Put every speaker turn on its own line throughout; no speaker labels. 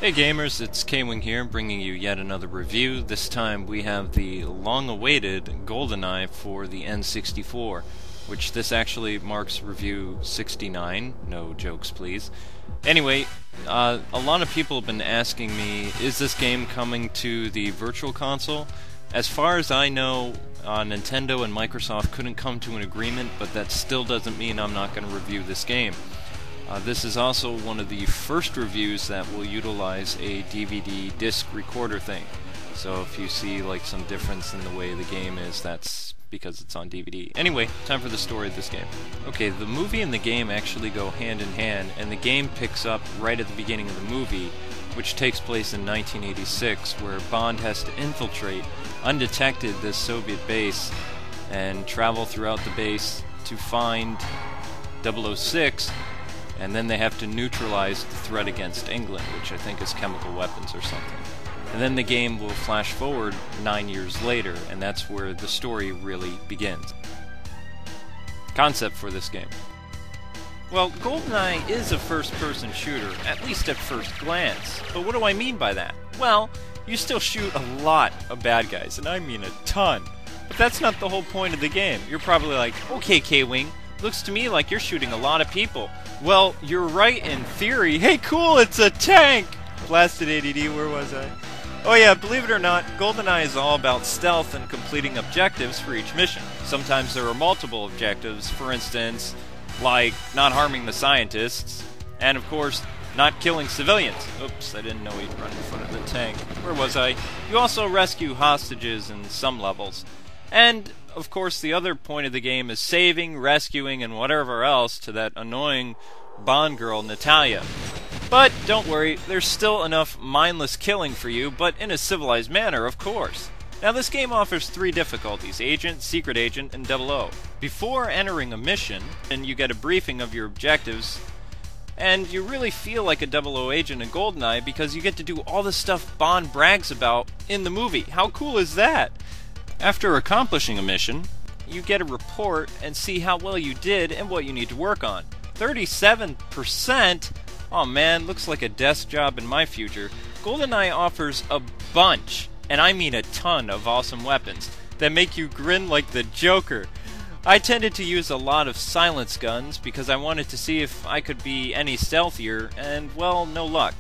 Hey gamers, it's Kwing here, bringing you yet another review. This time we have the long-awaited GoldenEye for the N64, which this actually marks review 69, no jokes please. Anyway, a lot of people have been asking me, is this game coming to the Virtual Console? As far as I know, Nintendo and Microsoft couldn't come to an agreement, but that still doesn't mean I'm not going to review this game. This is also one of the first reviews that will utilize a DVD disc recorder thing. So if you see like some difference in the way the game is, that's because it's on DVD. Anyway, time for the story of this game. Okay, the movie and the game actually go hand in hand, and the game picks up right at the beginning of the movie, which takes place in 1986, where Bond has to infiltrate undetected this Soviet base and travel throughout the base to find 006. And then they have to neutralize the threat against England, which I think is chemical weapons or something. And then the game will flash forward 9 years later, and that's where the story really begins. Concept for this game. Well, GoldenEye is a first-person shooter, at least at first glance. But what do I mean by that? Well, you still shoot a lot of bad guys, and I mean a ton. But that's not the whole point of the game. You're probably like, okay, Kwing, looks to me like you're shooting a lot of people. Well, you're right in theory. Hey, cool, it's a tank! Blasted ADD, where was I? Oh yeah, believe it or not, GoldenEye is all about stealth and completing objectives for each mission. Sometimes there are multiple objectives, for instance, like not harming the scientists, and of course, not killing civilians. Oops, I didn't know he'd run in front of the tank. Where was I? You also rescue hostages in some levels. And, of course, the other point of the game is saving, rescuing, and whatever else to that annoying Bond girl, Natalia. But don't worry, there's still enough mindless killing for you, but in a civilized manner, of course. Now, this game offers 3 difficulties: Agent, Secret Agent, and 00. Before entering a mission, and you get a briefing of your objectives, and you really feel like a 00 agent in GoldenEye because you get to do all the stuff Bond brags about in the movie. How cool is that? After accomplishing a mission, you get a report and see how well you did and what you need to work on. 37%? Oh man, looks like a desk job in my future. GoldenEye offers a bunch, and I mean a ton, of awesome weapons that make you grin like the Joker. I tended to use a lot of silence guns because I wanted to see if I could be any stealthier, and well, no luck.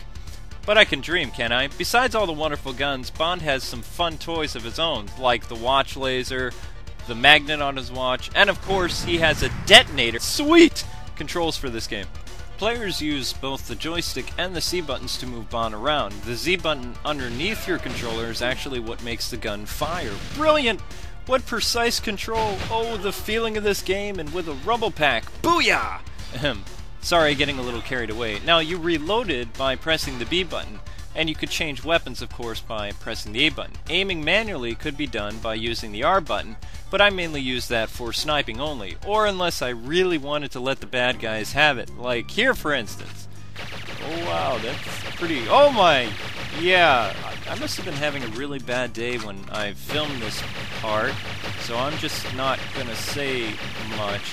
But I can dream, can't I? Besides all the wonderful guns, Bond has some fun toys of his own, like the watch laser, the magnet on his watch, and of course he has a detonator. Sweet! Controls for this game. Players use both the joystick and the C buttons to move Bond around. The Z button underneath your controller is actually what makes the gun fire. Brilliant! What precise control! Oh, the feeling of this game, and with a rumble pack. Booyah! Ahem. Sorry, getting a little carried away. Now, you reloaded by pressing the B button, and you could change weapons, of course, by pressing the A button. Aiming manually could be done by using the R button, but I mainly use that for sniping only, or unless I really wanted to let the bad guys have it, like here, for instance. Oh, wow, that's pretty... Oh, my... Yeah, I must have been having a really bad day when I filmed this part, so I'm just not gonna say much.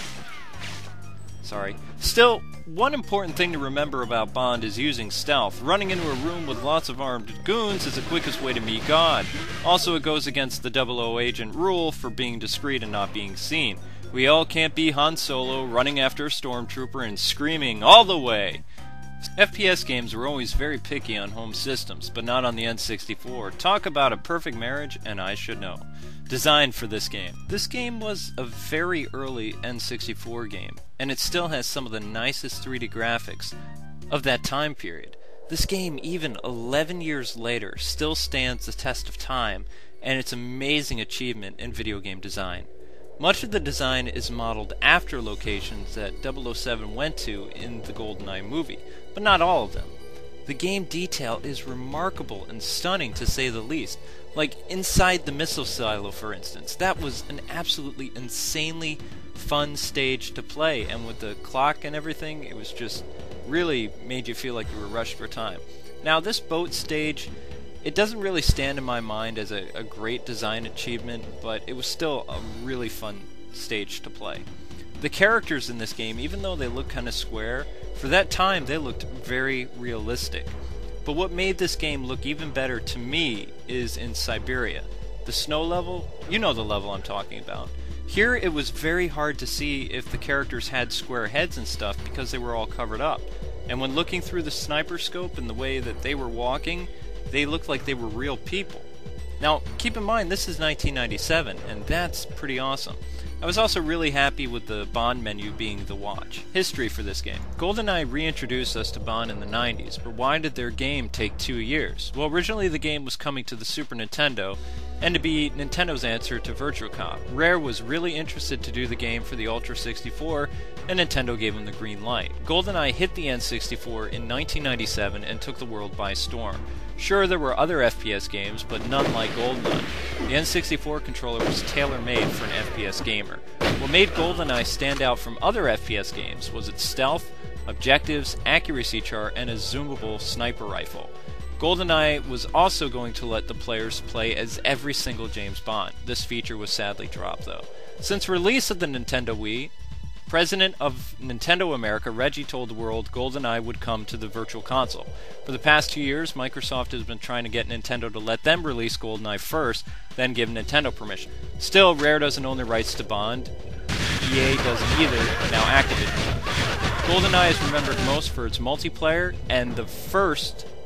Sorry. Still, one important thing to remember about Bond is using stealth. Running into a room with lots of armed goons is the quickest way to meet God. Also, it goes against the 00 agent rule for being discreet and not being seen. We all can't be Han Solo running after a stormtrooper and screaming all the way. FPS games were always very picky on home systems, but not on the N64. Talk about a perfect marriage, and I should know. Designed for this game. This game was a very early N64 game, and it still has some of the nicest 3D graphics of that time period. This game, even 11 years later, still stands the test of time, and its amazing achievement in video game design. Much of the design is modeled after locations that 007 went to in the GoldenEye movie, but not all of them. The game detail is remarkable and stunning, to say the least. Like inside the missile silo, for instance. That was an absolutely insanely fun stage to play, and with the clock and everything, it was just really made you feel like you were rushed for time. Now, this boat stage, it doesn't really stand in my mind as a great design achievement, but it was still a really fun stage to play. The characters in this game, even though they look kind of square, for that time they looked very realistic. But what made this game look even better to me is in Siberia. The snow level, you know the level I'm talking about. Here it was very hard to see if the characters had square heads and stuff because they were all covered up. And when looking through the sniper scope and the way that they were walking, they looked like they were real people. Now, keep in mind this is 1997, and that's pretty awesome. I was also really happy with the Bond menu being the watch. History for this game. GoldenEye reintroduced us to Bond in the 90s, but why did their game take 2 years? Well, originally the game was coming to the Super Nintendo, and to be Nintendo's answer to Virtua Cop. Rare was really interested to do the game for the Ultra 64, and Nintendo gave them the green light. GoldenEye hit the N64 in 1997 and took the world by storm. Sure, there were other FPS games, but none like GoldenEye. The N64 controller was tailor-made for an FPS gamer. What made GoldenEye stand out from other FPS games was its stealth, objectives, accuracy chart, and a zoomable sniper rifle. GoldenEye was also going to let the players play as every single James Bond. This feature was sadly dropped, though. Since release of the Nintendo Wii, President of Nintendo America, Reggie, told the world GoldenEye would come to the Virtual Console. For the past 2 years, Microsoft has been trying to get Nintendo to let them release GoldenEye first, then give Nintendo permission. Still, Rare doesn't own the rights to Bond. EA doesn't either, but now Activision. GoldenEye is remembered most for its multiplayer and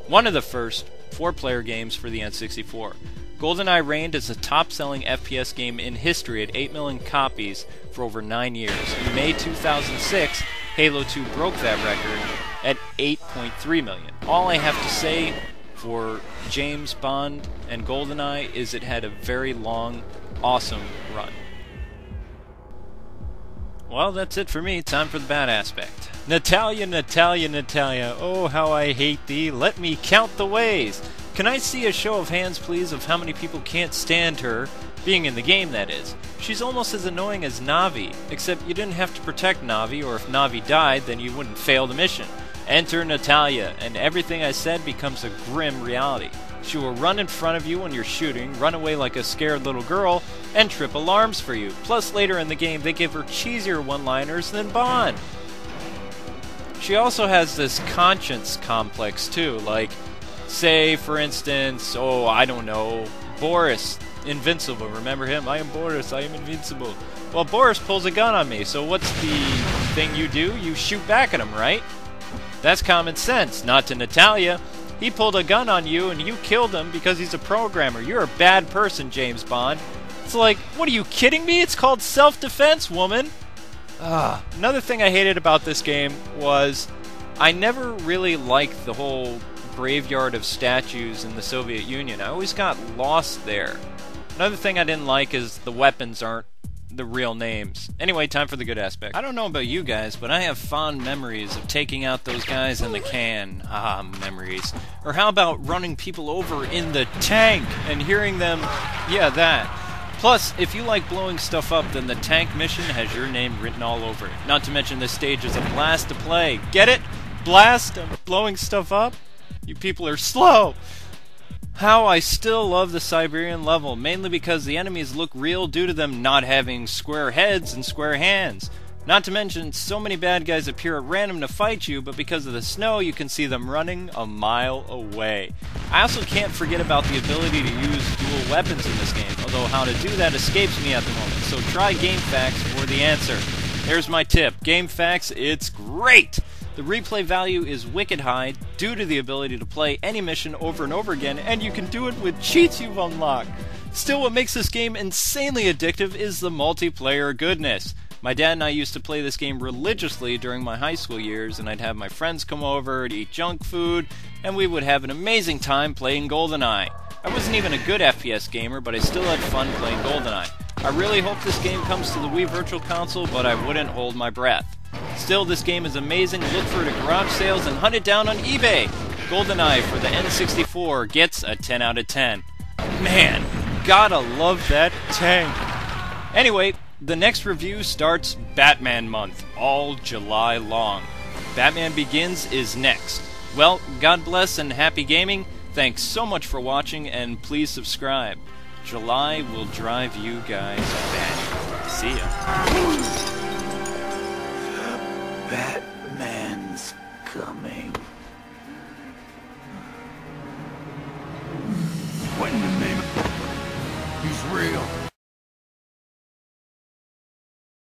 one of the first 4-player games for the N64. GoldenEye reigned as the top-selling FPS game in history at 8 million copies for over 9 years. In May 2006, Halo 2 broke that record at 8.3 million. All I have to say for James Bond and GoldenEye is it had a very long, awesome run. Well, that's it for me. Time for the bad aspect. Natalia, Natalia, Natalia, oh how I hate thee, let me count the ways. Can I see a show of hands, please, of how many people can't stand her, being in the game, that is. She's almost as annoying as Navi, except you didn't have to protect Navi, or if Navi died, then you wouldn't fail the mission. Enter Natalia, and everything I said becomes a grim reality. She will run in front of you when you're shooting, run away like a scared little girl, and trip alarms for you. Plus, later in the game, they give her cheesier one-liners than Bond. She also has this conscience complex, too, like, say, for instance, oh, I don't know, Boris, invincible, remember him? I am Boris, I am invincible. Well, Boris pulls a gun on me, so what's the thing you do? You shoot back at him, right? That's common sense, not to Natalia. He pulled a gun on you and you killed him because he's a programmer. You're a bad person, James Bond. It's like, what are you kidding me? It's called self-defense, woman. Another thing I hated about this game was I never really liked the whole graveyard of statues in the Soviet Union. I always got lost there. Another thing I didn't like is the weapons aren't the real names. Anyway, time for the good aspect. I don't know about you guys, but I have fond memories of taking out those guys in the can. Memories. Or how about running people over in the tank and hearing them, yeah, that. Plus, if you like blowing stuff up, then the tank mission has your name written all over it. Not to mention this stage is a blast to play. Get it? Blast? Blowing stuff up? You people are slow! How I still love the Siberian level, mainly because the enemies look real due to them not having square heads and square hands. Not to mention, so many bad guys appear at random to fight you, but because of the snow, you can see them running a mile away. I also can't forget about the ability to use dual weapons in this game, although how to do that escapes me at the moment, so try GameFAQs for the answer. There's my tip. GameFAQs, it's great! The replay value is wicked high due to the ability to play any mission over and over again, and you can do it with cheats you've unlocked. Still, what makes this game insanely addictive is the multiplayer goodness. My dad and I used to play this game religiously during my high school years, and I'd have my friends come over to eat junk food, and we would have an amazing time playing GoldenEye. I wasn't even a good FPS gamer, but I still had fun playing GoldenEye. I really hope this game comes to the Wii Virtual Console, but I wouldn't hold my breath. Still, this game is amazing. Look for it at garage sales and hunt it down on eBay. GoldenEye for the N64 gets a 10 out of 10. Man, gotta love that tank. Anyway, the next review starts Batman month, all July long. Batman Begins is next. Well, God bless and happy gaming. Thanks so much for watching, and please subscribe. July will drive you guys batty. See ya.
Batman's coming. real.